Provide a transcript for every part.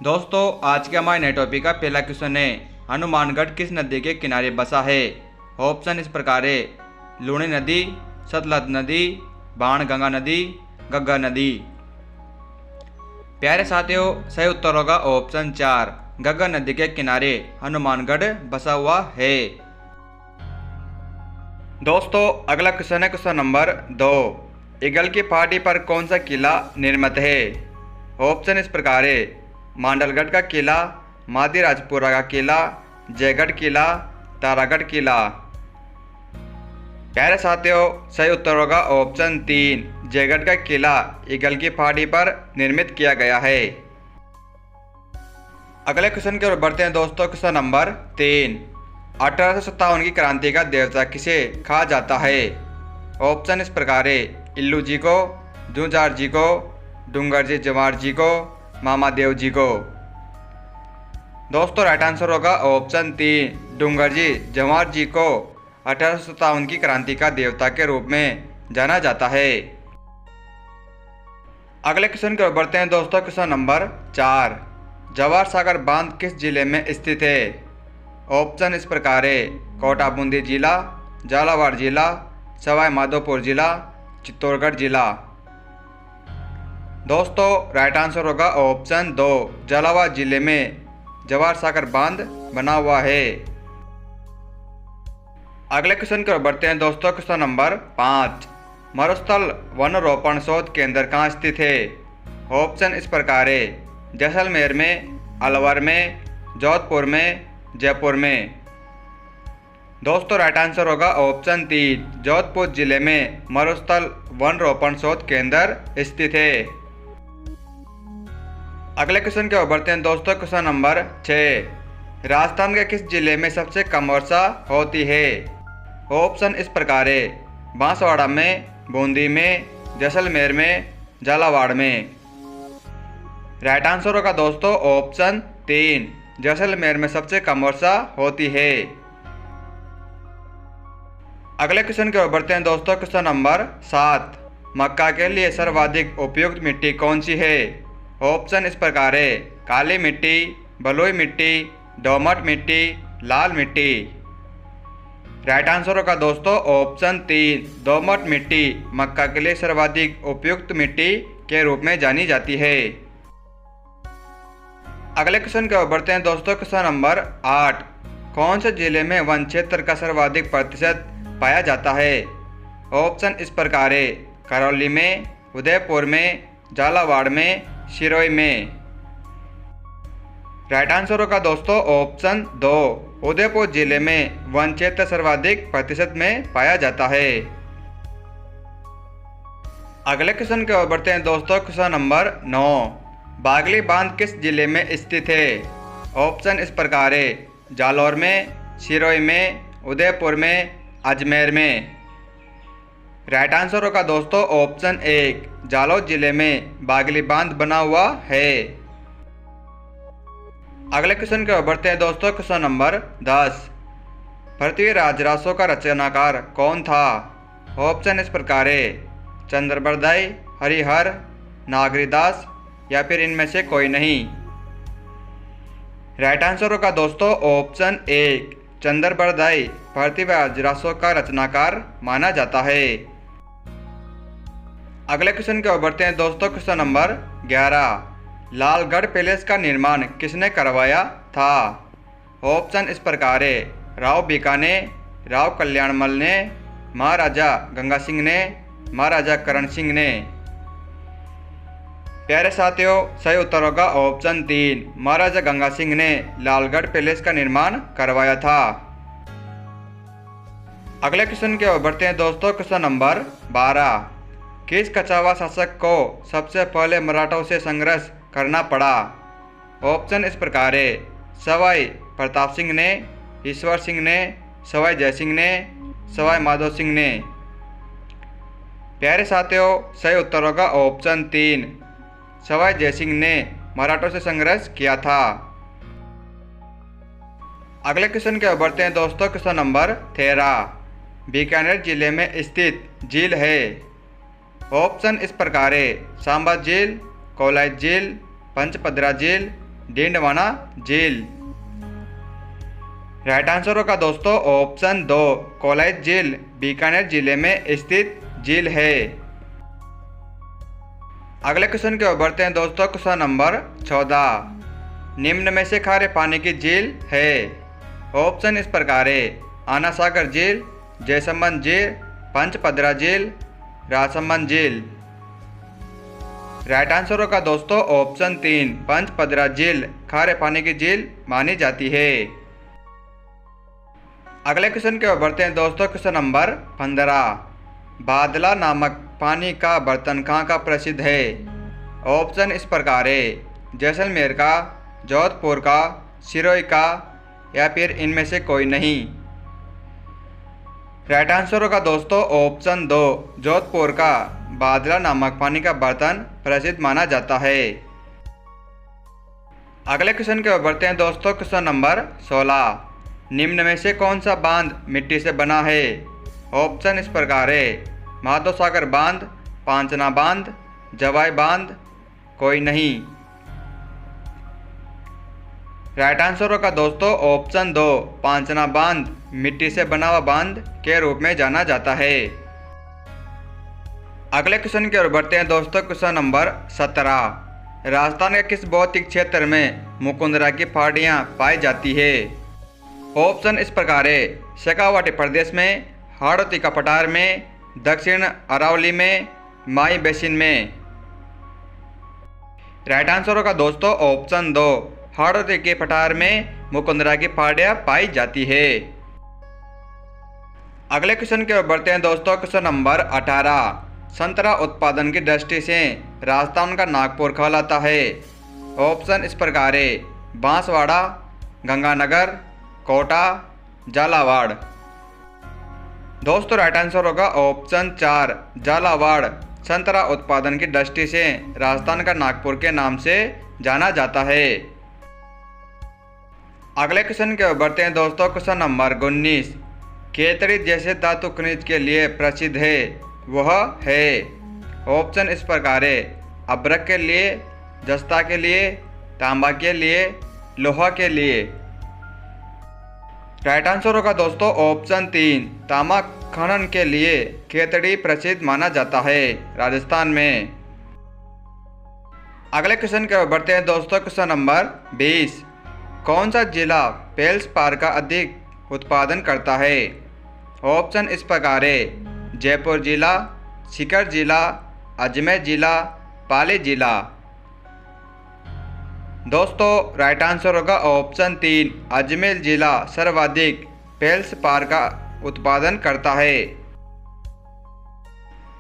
दोस्तों आज के हमारे नए टॉपिक का पहला क्वेश्चन है, हनुमानगढ़ किस नदी के किनारे बसा है। ऑप्शन इस प्रकार है, लूणी नदी, सतलज नदी, बाणगंगा नदी, घग्गर नदी। प्यारे साथियों, सही उत्तर होगा ऑप्शन 4, घग्गर नदी के किनारे हनुमानगढ़ बसा हुआ है। दोस्तों अगला क्वेश्चन है क्वेश्चन नंबर 2, ईगल की पहाड़ी पर कौन सा किला निर्मित है। ऑप्शन इस प्रकार है, मांडलगढ़ का किला, मादीराजपुरा का किला, जयगढ़ किला, तारागढ़ किला। प्यारे साथियों सही उत्तर होगा ऑप्शन 3, जयगढ़ का किला ईगल की पहाड़ी पर निर्मित किया गया है। अगले क्वेश्चन की ओर बढ़ते हैं दोस्तों। क्वेश्चन नंबर 3, 1857 की क्रांति का देवता किसे कहा जाता है। ऑप्शन इस प्रकार है, इल्लू जी को, जूझार जी को, डूंगर जी जवार जी को, मामा देव जी को। दोस्तों राइट आंसर होगा ऑप्शन 3, डूंगर जी जवार जी को 1857 की क्रांति का देवता के रूप में जाना जाता है। अगले क्वेश्चन की ओर बढ़ते हैं दोस्तों। क्वेश्चन नंबर 4, जवाहर सागर बांध किस जिले में स्थित है। ऑप्शन इस प्रकार है, कोटा बूंदी जिला, झालावाड़ जिला, सवाई माधोपुर जिला, चित्तौड़गढ़ जिला। दोस्तों राइट आंसर होगा ऑप्शन 2, झालावाड़ जिले में जवाहर सागर बांध बना हुआ है। अगले क्वेश्चन की ओर बढ़ते हैं दोस्तों। क्वेश्चन नंबर 5, मरुस्थल वन रोपण शोध केंद्र कहाँ स्थित है। ऑप्शन इस प्रकार है, जैसलमेर में, अलवर में, जोधपुर में, जयपुर में। दोस्तों राइट आंसर होगा ऑप्शन 3, जोधपुर जिले में मरुस्थल वन रोपण शोध केंद्र स्थित है। अगले क्वेश्चन की ओर बढ़ते हैं दोस्तों। क्वेश्चन नंबर 6, राजस्थान के किस जिले में सबसे कम वर्षा होती है। ऑप्शन इस प्रकार है, बांसवाड़ा में, बूंदी में, जैसलमेर में, झालावाड़ में। राइट आंसर होगा दोस्तों ऑप्शन 3, जैसलमेर में सबसे कम वर्षा होती है। अगले क्वेश्चन की ओर बढ़ते हैं दोस्तों। क्वेश्चन नंबर 7, मक्का के लिए सर्वाधिक उपयुक्त मिट्टी कौन सी है। ऑप्शन इस प्रकार है, काली मिट्टी, बलुई मिट्टी, दोमट मिट्टी, लाल मिट्टी। राइट आंसर होगा दोस्तों ऑप्शन 3, दोमट मिट्टी मक्का के लिए सर्वाधिक उपयुक्त मिट्टी के रूप में जानी जाती है। अगले क्वेश्चन की ओर बढ़ते हैं दोस्तों। क्वेश्चन नंबर 8, कौन से जिले में वन क्षेत्र का सर्वाधिक प्रतिशत पाया जाता है। ऑप्शन इस प्रकार है, करौली में, उदयपुर में, झालावाड़ में, सिरोही में। राइट आंसर होगा दोस्तों ऑप्शन 2, उदयपुर जिले में वन क्षेत्र सर्वाधिक प्रतिशत में पाया जाता है। अगले क्वेश्चन की ओर बढ़ते हैं दोस्तों। क्वेश्चन नंबर 9, बागली बांध किस जिले में स्थित है। ऑप्शन इस प्रकार है, जालौर में, सिरोही में, उदयपुर में, अजमेर में। राइट आंसर होगा दोस्तों ऑप्शन 1, जालौर जिले में बागली बांध बना हुआ है। अगले क्वेश्चन की ओर बढ़ते हैं दोस्तों। क्वेश्चन नंबर 10, पृथ्वीराज रासो का रचनाकार कौन था। ऑप्शन इस प्रकार है, चंद्रबरदाई, हरिहर, नागरीदास या फिर इनमें से कोई नहीं। राइट आंसर होगा दोस्तों ऑप्शन 1, चंद्रबरदाई पृथ्वीराज रासो का रचनाकार माना जाता है। अगले क्वेश्चन की ओर बढ़ते हैं दोस्तों। क्वेश्चन नंबर 11, लालगढ़ पैलेस का निर्माण किसने करवाया था। ऑप्शन इस प्रकार है, राव बीकाने, राव कल्याणमल ने, महाराजा गंगा सिंह ने, महाराजा करण सिंह ने। प्यारे साथियों सही उत्तर होगा ऑप्शन 3, महाराजा गंगा सिंह ने लालगढ़ पैलेस का निर्माण करवाया था। अगले क्वेश्चन की ओर बढ़ते हैं दोस्तों। क्वेश्चन नंबर 12, किस कछावा शासक को सबसे पहले मराठों से संघर्ष करना पड़ा। ऑप्शन इस प्रकार है, सवाई प्रताप सिंह ने, ईश्वर सिंह ने, सवाई जयसिंह ने, सवाई माधो सिंह ने। प्यारे साथियों सही उत्तर होगा ऑप्शन 3, सवाई जयसिंह ने मराठों से संघर्ष किया था। अगले क्वेश्चन के बढ़ते हैं दोस्तों। क्वेश्चन नंबर 13, बीकानेर जिले में स्थित झील है। ऑप्शन इस प्रकार है, सांबा झील, कोलाई झील, पंचपदरा झील, डींडवाना झील। राइट आंसर होगा दोस्तों ऑप्शन 2 कोलाइट झील बीकानेर जिले में स्थित झील है। अगले क्वेश्चन की ओर बढ़ते हैं दोस्तों। क्वेश्चन नंबर 14 निम्न में से खारे पानी की झील है। ऑप्शन इस प्रकार है आना सागर झील, जयसंबंध झील, पंचपदरा झील, राजसमंद झील। राइट आंसर होगा दोस्तों ऑप्शन 3 पंचपदरा झील खारे पानी की झील मानी जाती है। अगले क्वेश्चन की ओर बढ़ते हैं दोस्तों। क्वेश्चन नंबर 15 बादला नामक पानी का बर्तन कहाँ का प्रसिद्ध है। ऑप्शन इस प्रकार है जैसलमेर का, जोधपुर का, सिरोही का या फिर इनमें से कोई नहीं। राइट आंसर होगा दोस्तों ऑप्शन 2 जोधपुर का बादला नामक पानी का बर्तन प्रसिद्ध माना जाता है। अगले क्वेश्चन की ओर बढ़ते हैं दोस्तों। क्वेश्चन नंबर 16 निम्न में से कौन सा बांध मिट्टी से बना है। ऑप्शन इस प्रकार है माधव सागर बांध, पांचना बांध, जवाई बांध, कोई नहीं। राइट आंसर होगा दोस्तों ऑप्शन 2 पांचना बांध मिट्टी से बना हुआ बांध के रूप में जाना जाता है। अगले क्वेश्चन की ओर बढ़ते हैं दोस्तों। क्वेश्चन नंबर 17 राजस्थान के किस भौतिक क्षेत्र में मुकुंदरा की पहाड़ियाँ पाई जाती है। ऑप्शन इस प्रकार है शेखावाटी प्रदेश में, हाड़ौती का पठार में, दक्षिण अरावली में, माई बेसिन में। राइट आंसर होगा दोस्तों ऑप्शन 2 हाड़ौती के पठार में मुकुंदरा की पहाड़ियाँ पाई जाती है। अगले क्वेश्चन की ओर बढ़ते हैं दोस्तों। क्वेश्चन नंबर 18 संतरा उत्पादन की दृष्टि से राजस्थान का नागपुर कहलाता है। ऑप्शन इस प्रकार है बांसवाड़ा, गंगानगर, कोटा, झालावाड़। दोस्तों राइट आंसर होगा ऑप्शन 4 झालावाड़ संतरा उत्पादन की दृष्टि से राजस्थान का नागपुर के नाम से जाना जाता है। अगले क्वेश्चन के बढ़ते हैं दोस्तों। क्वेश्चन नंबर 19 केतड़ी जैसे धातु खनिज के लिए प्रसिद्ध है वह है। ऑप्शन इस प्रकार है अभ्रक के लिए, जस्ता के लिए, तांबा के लिए, लोहा के लिए। राइट आंसर होगा दोस्तों ऑप्शन 3 तांबा खनन के लिए केतड़ी प्रसिद्ध माना जाता है राजस्थान में। अगले क्वेश्चन के बढ़ते हैं दोस्तों। क्वेश्चन नंबर 20 कौन सा जिला फेल्सपार का अधिक उत्पादन करता है। ऑप्शन इस प्रकार है जयपुर जिला, सीकर जिला, अजमेर जिला, पाली जिला। दोस्तों राइट आंसर होगा ऑप्शन 3 अजमेर जिला सर्वाधिक फेल्सपार का उत्पादन करता है।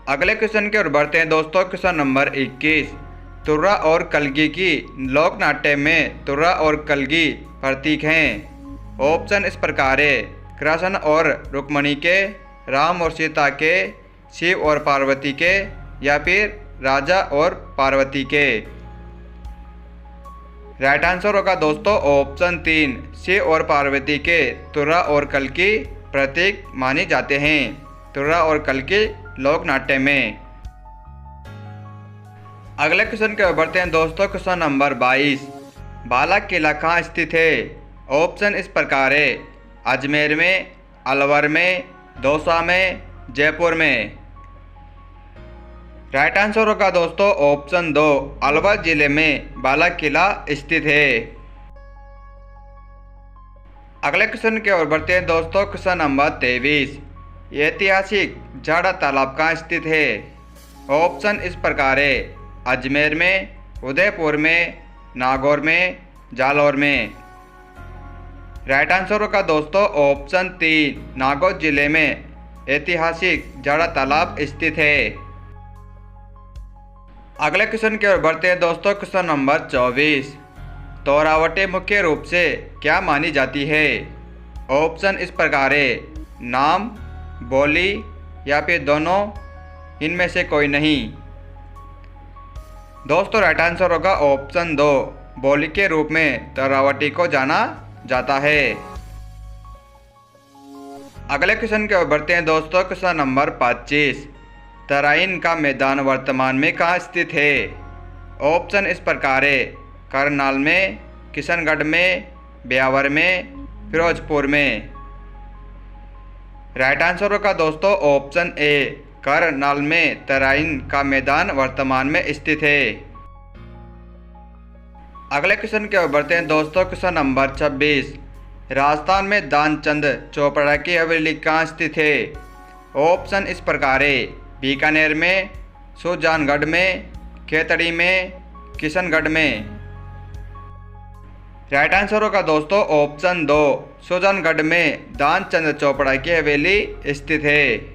अगले क्वेश्चन की ओर बढ़ते हैं दोस्तों। क्वेश्चन नंबर 21 तुर्रा और कलगी की लोकनाट्य में तुर्रा और कलगी प्रतीक हैं। ऑप्शन इस प्रकार है कृष्ण और रुक्मणी के, राम और सीता के, शिव और पार्वती के या फिर राजा और पार्वती के। राइट आंसर होगा दोस्तों ऑप्शन 3 शिव और पार्वती के तुर्रा और कलगी प्रतीक माने जाते हैं तुर्रा और कलगी लोकनाट्य में। अगले क्वेश्चन के बढ़ते हैं दोस्तों। क्वेश्चन नंबर 22 बाला किला कहाँ स्थित है। ऑप्शन इस प्रकार है अजमेर में, अलवर में, दौसा में, जयपुर में। राइट आंसर होगा दोस्तों ऑप्शन 2 अलवर जिले में बाला किला स्थित है। अगले क्वेश्चन की ओर बढ़ते हैं दोस्तों। क्वेश्चन नंबर 23 ऐतिहासिक जाड़ा तालाब कहाँ स्थित है। ऑप्शन इस प्रकार है अजमेर में, उदयपुर में, नागौर में, जालौर में। राइट आंसर होगा दोस्तों ऑप्शन 3 नागौर जिले में ऐतिहासिक जाड़ा तालाब स्थित है। अगले क्वेश्चन की ओर बढ़ते हैं दोस्तों। क्वेश्चन नंबर 24 तोरावटे मुख्य रूप से क्या मानी जाती है। ऑप्शन इस प्रकार है नाम, बोली या फिर दोनों, इनमें से कोई नहीं। दोस्तों राइट आंसर होगा ऑप्शन 2 बोली के रूप में तोरावटी को जाना जाता है। अगले क्वेश्चन की ओर बढ़ते हैं दोस्तों। क्वेश्चन नंबर 25 तराइन का मैदान वर्तमान में कहाँ स्थित है। ऑप्शन इस प्रकार है करनाल में, किशनगढ़ में, ब्यावर में, फिरोजपुर में। राइट आंसर होगा दोस्तों ऑप्शन ए, करनाल में तराइन का मैदान वर्तमान में स्थित है। अगले क्वेश्चन की ओर बढ़ते हैं दोस्तों। क्वेश्चन नंबर 26, राजस्थान में दानचंद चोपड़ा की हवेली कहाँ स्थित है? ऑप्शन इस प्रकार है, बीकानेर में, सुजानगढ़ में, खेतड़ी में, किशनगढ़ में। राइट आंसर होगा दोस्तों ऑप्शन 2, सुजानगढ़ में दानचंद चोपड़ा की हवेली स्थित है।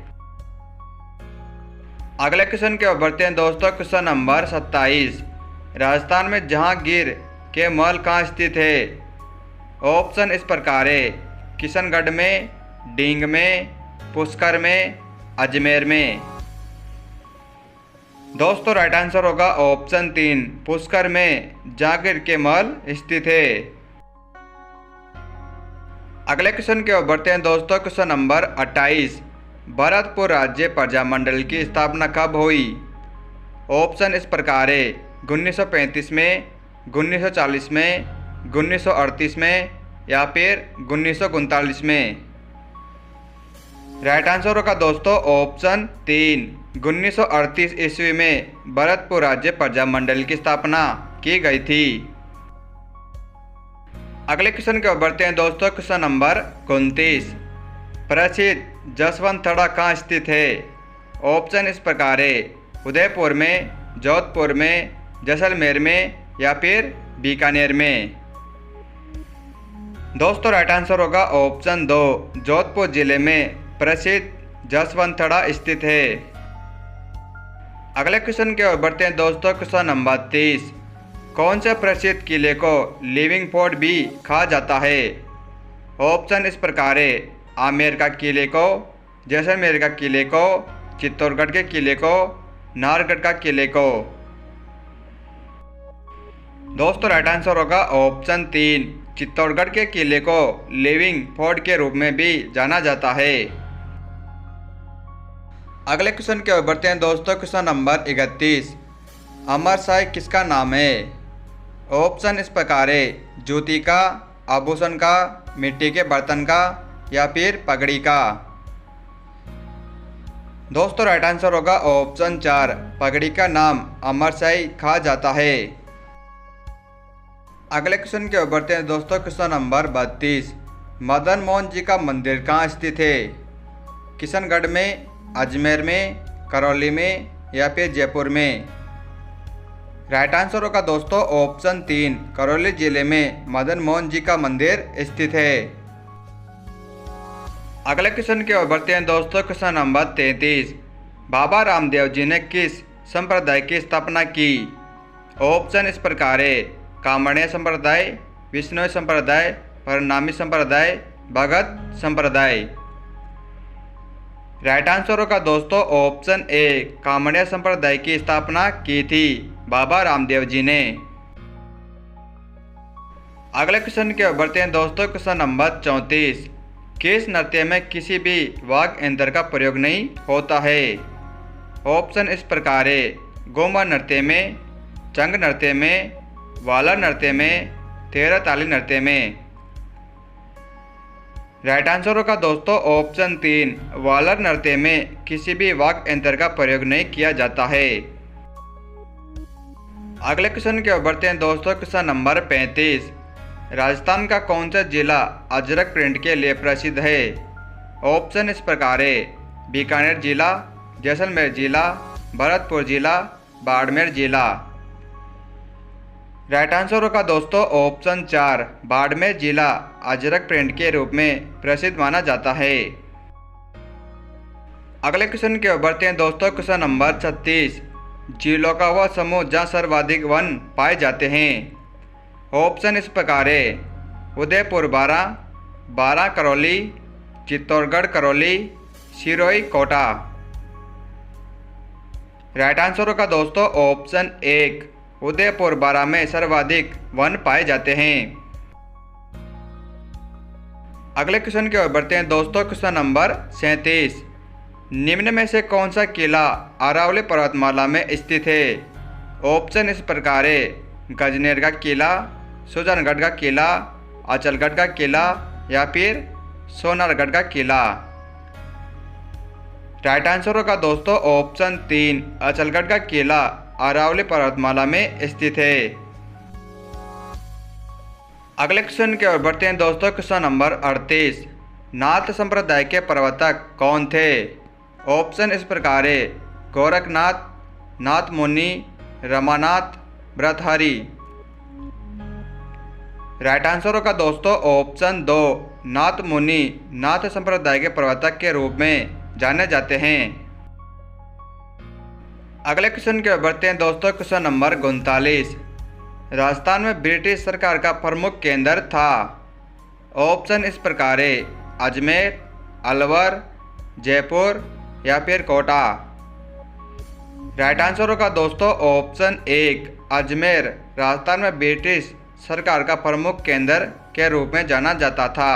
अगले क्वेश्चन की ओर बढ़ते हैं दोस्तों। क्वेश्चन नंबर 27, राजस्थान में जहांगीर के महल कहाँ स्थित है? ऑप्शन इस प्रकार है, किशनगढ़ में, डींग में, पुष्कर में, अजमेर में। दोस्तों राइट आंसर होगा ऑप्शन 3, पुष्कर में जहांगीर के महल स्थित है। अगले क्वेश्चन की ओर बढ़ते हैं दोस्तों। क्वेश्चन नंबर 28, भरतपुर राज्य प्रजामंडल की स्थापना कब हुई? ऑप्शन इस प्रकार है, 1935 में, 1940 में, 1938 में या फिर 1939 में। राइट आंसर होगा दोस्तों ऑप्शन 3, 1938 ईस्वी में भरतपुर राज्य प्रजामंडल की स्थापना की गई थी। अगले क्वेश्चन की ओर बढ़ते हैं दोस्तों। क्वेश्चन नंबर 29, प्रसिद्ध जसवंत थड़ा कहाँ स्थित है? ऑप्शन इस प्रकार है, उदयपुर में, जोधपुर में, जैसलमेर में या फिर बीकानेर में। दोस्तों राइट आंसर होगा ऑप्शन 2, जोधपुर जिले में प्रसिद्ध जसवंत थड़ा स्थित है। अगले क्वेश्चन की ओर बढ़ते हैं दोस्तों। क्वेश्चन नंबर 30, कौन से प्रसिद्ध किले को लिविंग फोर्ट भी कहा जाता है? ऑप्शन इस प्रकार है, आमेर का किले को, जैसलमेर का किले को, चित्तौड़गढ़ के किले को, नाहरगढ़ का किले को। दोस्तों राइट आंसर होगा ऑप्शन 3, चित्तौड़गढ़ के किले को लिविंग फोर्ट के रूप में भी जाना जाता है। अगले क्वेश्चन की ओर बढ़ते हैं दोस्तों। क्वेश्चन नंबर 31, अमरशाही किसका नाम है? ऑप्शन इस प्रकार है, जूती का, आभूषण का, मिट्टी के बर्तन का या फिर पगड़ी का। दोस्तों राइट आंसर होगा ऑप्शन 4, पगड़ी का नाम अमरशाही कहा जाता है। अगले क्वेश्चन की ओर बढ़ते हैं दोस्तों। क्वेश्चन नंबर 32, मदन मोहन जी का मंदिर कहाँ स्थित है? किशनगढ़ में, अजमेर में, करौली में या फिर जयपुर में। राइट आंसर होगा दोस्तों ऑप्शन 3, करौली जिले में मदन मोहन जी का मंदिर स्थित है। अगले क्वेश्चन की ओर बढ़ते हैं दोस्तों। क्वेश्चन नंबर 33, बाबा रामदेव जी ने किस संप्रदाय की स्थापना की? ऑप्शन इस प्रकार है, कामण्य संप्रदाय, विष्णु संप्रदाय, परिणामी संप्रदाय, भगत संप्रदाय। राइट आंसर होगा दोस्तों ऑप्शन ए, कामण्य संप्रदाय की स्थापना की थी बाबा रामदेव जी ने। अगले क्वेश्चन की ओर बढ़ते हैं दोस्तों। क्वेश्चन नंबर 34, किस नृत्य में किसी भी वाद्य यंत्र का प्रयोग नहीं होता है? ऑप्शन इस प्रकार है, घूमर नृत्य में, चंग नृत्य में, वाला नृत्य में, तेरह ताली नृत्य में। राइट आंसर होगा दोस्तों ऑप्शन 3, वालर नृत्य में किसी भी वाद्य यंत्र का प्रयोग नहीं किया जाता है। अगले क्वेश्चन की ओर बढ़ते हैं दोस्तों। क्वेश्चन नंबर 35, राजस्थान का कौन सा जिला अजरक प्रिंट के लिए प्रसिद्ध है? ऑप्शन इस प्रकार है, बीकानेर जिला, जैसलमेर जिला, भरतपुर जिला, बाड़मेर जिला। राइट आंसर होगा दोस्तों ऑप्शन 4, बाड़मेर जिला अजरक प्रिंट के रूप में प्रसिद्ध माना जाता है। अगले क्वेश्चन की ओर बढ़ते हैं दोस्तों। क्वेश्चन नंबर 36, जिलों का वह समूह जहाँ सर्वाधिक वन पाए जाते हैं। ऑप्शन इस प्रकार है, उदयपुर 12, 12 करौली, चित्तौड़गढ़ करौली, सिरोही कोटा। राइट आंसर होगा दोस्तों ऑप्शन 1, उदयपुर 12 में सर्वाधिक वन पाए जाते हैं। अगले क्वेश्चन की ओर बढ़ते हैं दोस्तों। क्वेश्चन नंबर 37, निम्न में से कौन सा किला अरावली पर्वतमाला में स्थित है? ऑप्शन इस प्रकार है, गजनेर का किला, सुजानगढ़ का किला, अचलगढ़ का किला या फिर सोनारगढ़ का किला। राइट आंसर होगा दोस्तों ऑप्शन 3, अचलगढ़ का किला अरावली पर्वतमाला में स्थित है। अगले क्वेश्चन की ओर बढ़ते हैं दोस्तों। क्वेश्चन नंबर 38, नाथ संप्रदाय के प्रवर्तक कौन थे? ऑप्शन इस प्रकार है, गोरखनाथ, नाथ मुनि, रमानाथ, भर्तृहरि। राइट आंसर होगा दोस्तों ऑप्शन 2, नाथ मुनि नाथ संप्रदाय के प्रवर्तक के रूप में जाने जाते हैं। अगले क्वेश्चन की ओर बढ़ते हैं दोस्तों। क्वेश्चन नंबर 39, राजस्थान में ब्रिटिश सरकार का प्रमुख केंद्र था। ऑप्शन इस प्रकार है, अजमेर, अलवर, जयपुर या फिर कोटा। राइट आंसर होगा दोस्तों ऑप्शन 1, अजमेर राजस्थान में ब्रिटिश सरकार का प्रमुख केंद्र के रूप में जाना जाता था।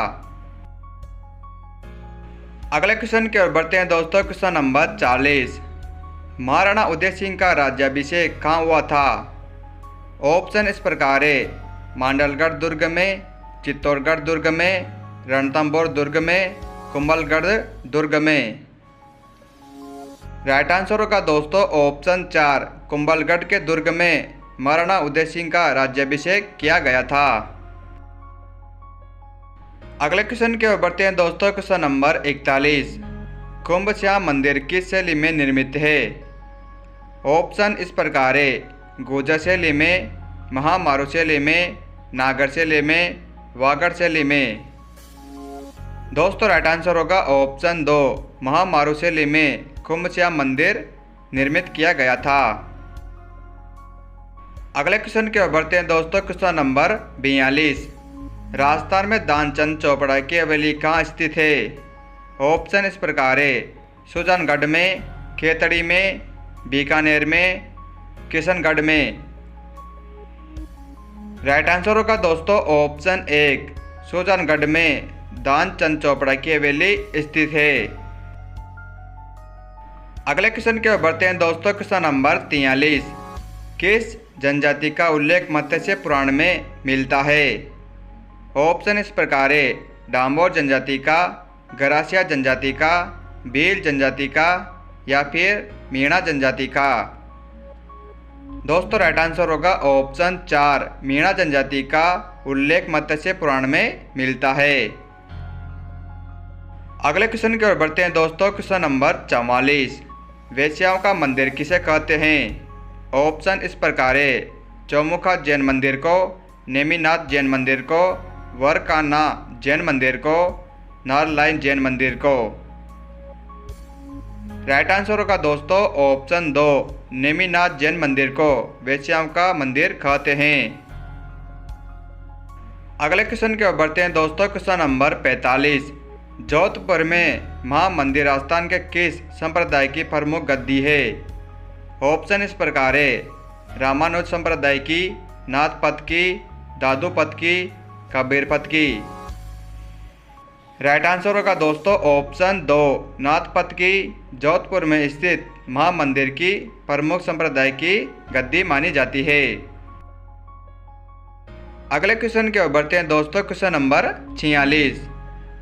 अगले क्वेश्चन की ओर बढ़ते हैं दोस्तों। क्वेश्चन नंबर 40, महाराणा उदय सिंह का राज्याभिषेक कहाँ हुआ था? ऑप्शन इस प्रकार है, मांडलगढ़ दुर्ग में, चित्तौड़गढ़ दुर्ग में, रणथंभौर दुर्ग में, कुंभलगढ़ दुर्ग में। राइट आंसर होगा दोस्तों ऑप्शन 4, कुंभलगढ़ के दुर्ग में महाराणा उदय सिंह का राज्याभिषेक किया गया था। अगले क्वेश्चन की ओर बढ़ते हैं दोस्तों। क्वेश्चन नंबर 41, कुंभ श्याम मंदिर किस शैली में निर्मित है? ऑप्शन इस प्रकार है, गुर्जर शैली में, महामारू शैली में, नागर शैली में, वागड़ शैली में। दोस्तों राइट आंसर होगा ऑप्शन 2, महामारू शैली में कुंभ श्याम मंदिर निर्मित किया गया था। अगले क्वेश्चन की ओर बढ़ते हैं दोस्तों। क्वेश्चन नंबर 42, राजस्थान में दानचंद चौपड़ा की हवेली कहाँ स्थित है? ऑप्शन इस प्रकार है, सुजानगढ़ में, खेतड़ी में, बीकानेर में, किशनगढ़ में। राइट आंसर होगा दोस्तों ऑप्शन 1, सुजानगढ़ में दानचंद चौपड़ा की हवेली स्थित है। अगले क्वेश्चन की ओर बढ़ते हैं दोस्तों। क्वेश्चन नंबर 43, किस जनजाति का उल्लेख मत्स्य पुराण में मिलता है? ऑप्शन इस प्रकार है, डांबोर जनजाति का, गरासिया जनजाति का, भील जनजाति का या फिर मीणा जनजाति का। दोस्तों राइट आंसर होगा ऑप्शन 4, मीणा जनजाति का उल्लेख मत्स्य पुराण में मिलता है। अगले क्वेश्चन की ओर बढ़ते हैं दोस्तों। क्वेश्चन नंबर 44, वेश्याओं का मंदिर किसे कहते हैं? ऑप्शन इस प्रकार है, चौमुखा जैन मंदिर को, नेमिनाथ जैन मंदिर को, वरकाना जैन मंदिर को, नारलाइन जैन मंदिर को। राइट आंसर होगा दोस्तों ऑप्शन 2, नेमिनाथ जैन मंदिर को वेश्याओं का मंदिर कहते हैं। अगले क्वेश्चन की ओर बढ़ते हैं दोस्तों। क्वेश्चन नंबर 45, जोधपुर में महामंदिर राजस्थान के किस संप्रदाय की प्रमुख गद्दी है? ऑप्शन इस प्रकार है, रामानुज संप्रदाय की, नाथपंथ की, दादूपंथ की, कबीरपंथ की। राइट आंसर होगा दोस्तों ऑप्शन 2, नाथपंथ की जोधपुर में स्थित महामंदिर की प्रमुख संप्रदाय की गद्दी मानी जाती है। अगले क्वेश्चन की ओर बढ़ते हैं दोस्तों। क्वेश्चन नंबर 46,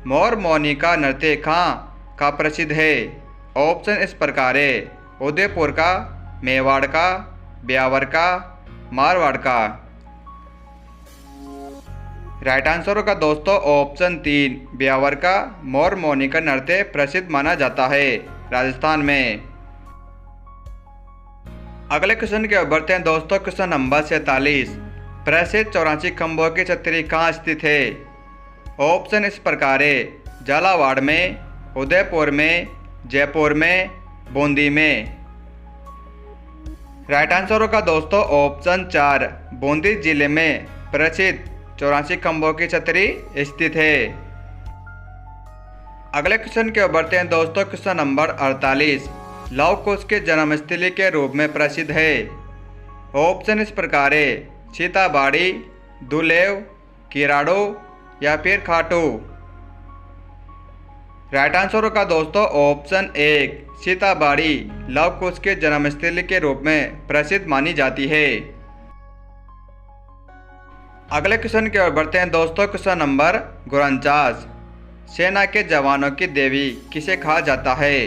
मोर मौनी का नृत्य कहाँ का प्रसिद्ध है? ऑप्शन इस प्रकार है, उदयपुर का, मेवाड़ का, ब्यावर का, मारवाड़ का। राइट आंसर होगा दोस्तों ऑप्शन 3, ब्यावर का मोर मौनी का नृत्य प्रसिद्ध माना जाता है राजस्थान में। अगले क्वेश्चन की ओर बढ़ते हैं दोस्तों। क्वेश्चन नंबर 47, प्रसिद्ध 84 खंभों की छतरी कहाँ स्थित है? ऑप्शन इस प्रकार है, झालावाड़ में, उदयपुर में, जयपुर में, बूंदी में। राइट आंसर होगा दोस्तों ऑप्शन 4, बूंदी जिले में प्रसिद्ध 84 खंभों की छतरी स्थित है। अगले क्वेश्चन की ओर बढ़ते हैं दोस्तों। क्वेश्चन नंबर 48, लव कुश के जन्मस्थली के रूप में प्रसिद्ध है। ऑप्शन इस प्रकार है, सीताबाड़ी, दुलेव, किराड़ू या फिर खाटू। राइट आंसर होगा दोस्तों ऑप्शन 1, सीताबाड़ी लव कुश के जन्मस्थली के रूप में प्रसिद्ध मानी जाती है। अगले क्वेश्चन की ओर बढ़ते हैं दोस्तों। Question number 49। सेना के जवानों की देवी किसे कहा जाता है?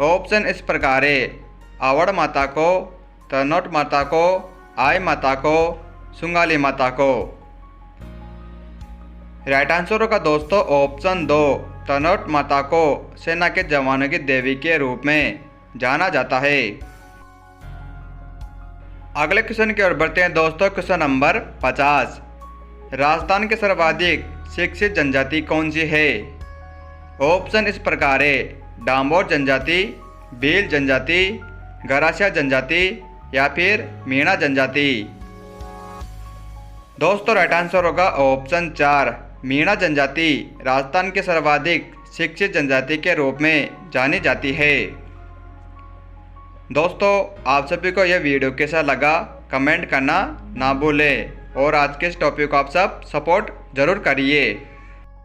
ऑप्शन इस प्रकार है। आवड़ माता को, तनोट माता को, आई माता को, सुंगाली माता को। राइट आंसर होगा दोस्तों ऑप्शन 2, तनोट माता को सेना के जवानों की देवी के रूप में जाना जाता है। अगले क्वेश्चन की ओर बढ़ते हैं दोस्तों। Question number 50। राजस्थान की सर्वाधिक शिक्षित जनजाति कौन सी है? ऑप्शन इस प्रकार है। डांबोर जनजाति, भील जनजाति, गरासिया जनजाति या फिर मीणा जनजाति। दोस्तों राइट आंसर होगा ऑप्शन 4, मीणा जनजाति राजस्थान के सर्वाधिक शिक्षित जनजाति के रूप में जानी जाती है। दोस्तों आप सभी को यह वीडियो कैसा लगा कमेंट करना ना भूलें और आज के इस टॉपिक को आप सब सपोर्ट ज़रूर करिए।